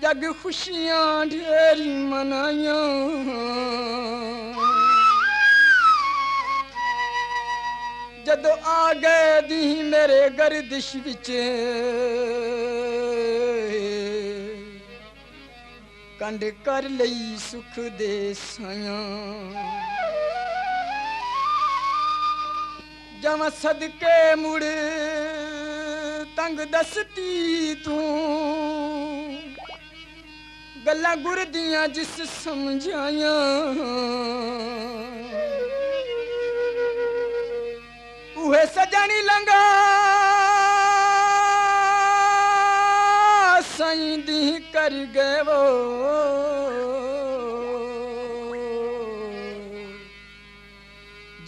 जग खुशियां ढेरी मनाया जदों आ गए दी मेरे गर्दिश विच कंड कर लई सुख दे साया जमा सदके मुड़ तंग दसती तू गल्ला गुर दियां जिस समझाया उहे सजनी लंगा साईं दी कर गए वो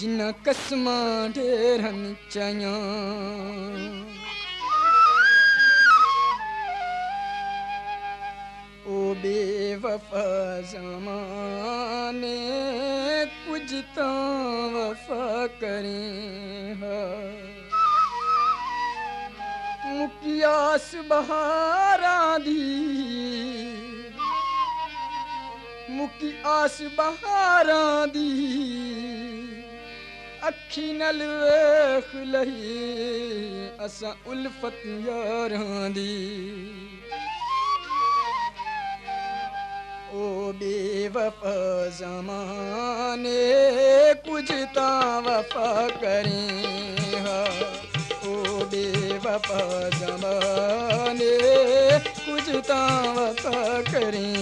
जिन्ना कसमा ढेरन चाया ओ बेवफा ज़माने कुछ तो वफा करें मुकियास बहारा दी मुकी आस बहारा दी अखी नल वेख लही असा उल्फत यारां दी ओ बेवफा ज़माने कुछ ता वफा करें ओ बेवफा ज़माने कुछ ता वफा करें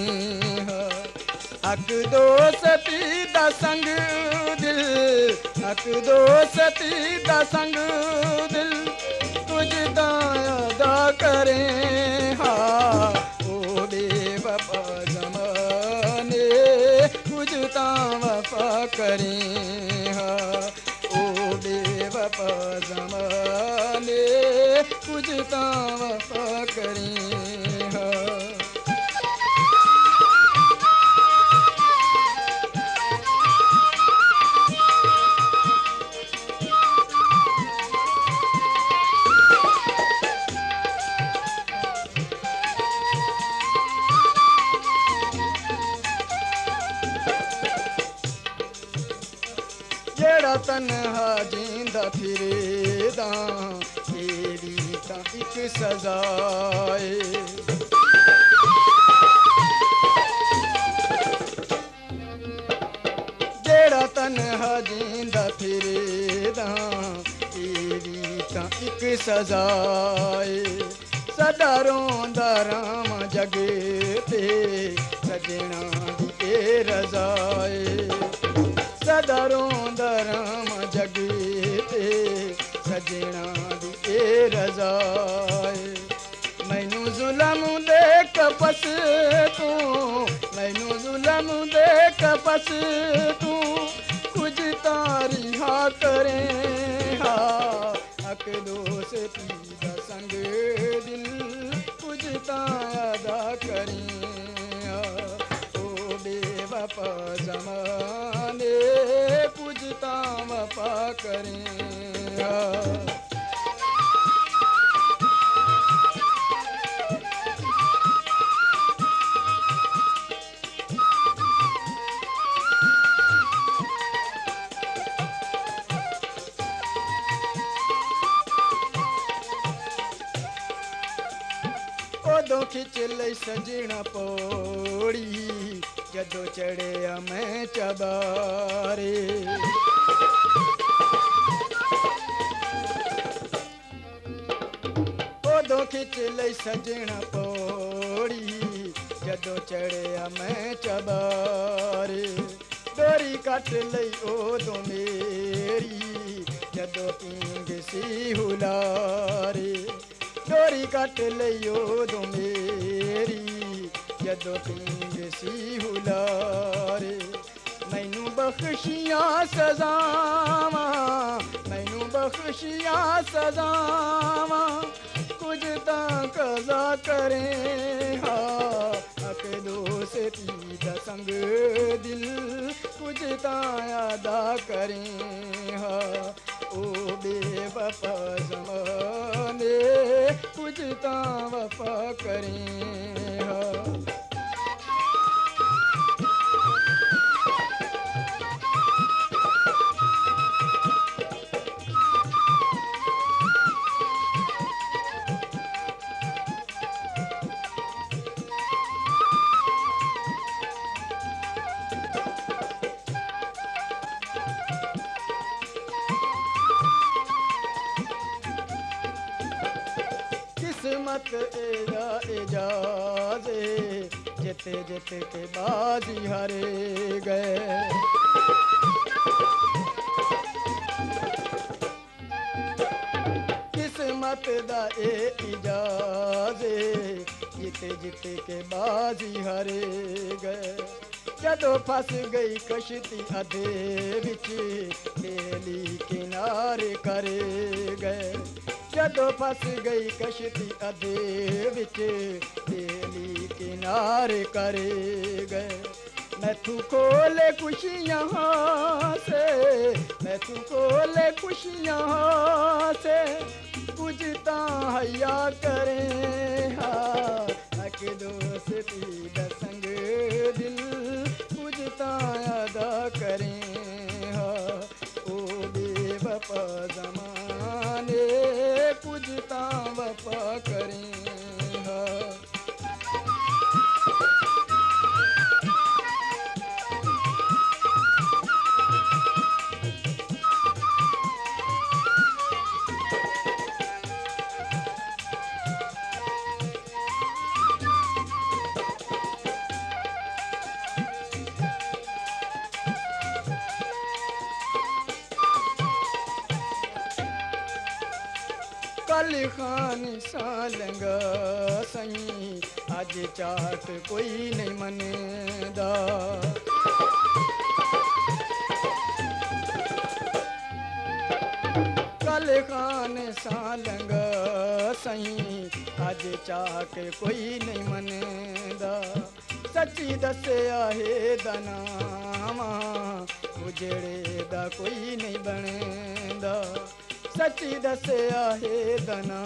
हक दोस्ती दा संग दिल हक दोस्ती दा संग दिल कुछ ता अदा करें ओ बेवफा कुछ ता वफा करें ओ बेवफा ज़माने कुछ ता वफा करें जेड़ा तन्हा जींदा फिरेदा तेरी तां इक सजाए जेड़ा तन्हा जींदा फिरेदा तेरी तां इक सजाए सदा रोंदा राम जग ते सजना दी ए रज़ाए सदा रोंदा राम जग ते सजना दी ए रज़ाए मैनू जुलम दे कपस तू मैनू जुलम दे कपस तू कुछ तारिहा करें हक दोस्ती दा संग दिल कुछ ता अदा करें ओ बेवफा ज़माने कुछ ता वफा करें ओदों खिच लई सजना पौड़ी जदों चढ़िया मैं चबारे ओदों खिच लई सजना पौड़ी जदों चढ़िया मैं चबारे डोरी कट लई ओदों मेरी जदों पींग सी हुलारे डोरी कट लई ओदों मेरी जदों पींग सी हुलारे मैनू बख्शियां सजावां मैनू बख्शियां सजावां कुछ तां कज़ा करें हक दोस्ती दा संग दिल कुछ तां अदा करें ओ बेवफा ज़माने कुछ ता वफा करें किस्मत एजा एजाजे जिते जिते के बाजी हारे गए। किस्मत दा ए इजाजे जिते जिते के बाजी हारे गए। जदों फस गई कश्ती अधे विच बेली किनारे करे गए। जदों फस गई कश्ती अधे विच बेली किनारे करे गए। मैथू खोले खुशियाँ से, मैथू खोले खुशियाँ से, कुछ तां हया करें हा हक दोस्ती दा संग दिल कुछ तां अदा करें हा। ओ बेवफा ज़माने कुछ तां वफा करें हा। कल खान सालंगा सही अज चाट कोई नहीं मनदा। कल खान सालंगा सही अज चाट कोई नहीं मनदा। सच्ची दस्या है दनामा उजड़े दा कोई नहीं बनदा। सच्ची दस्या है दना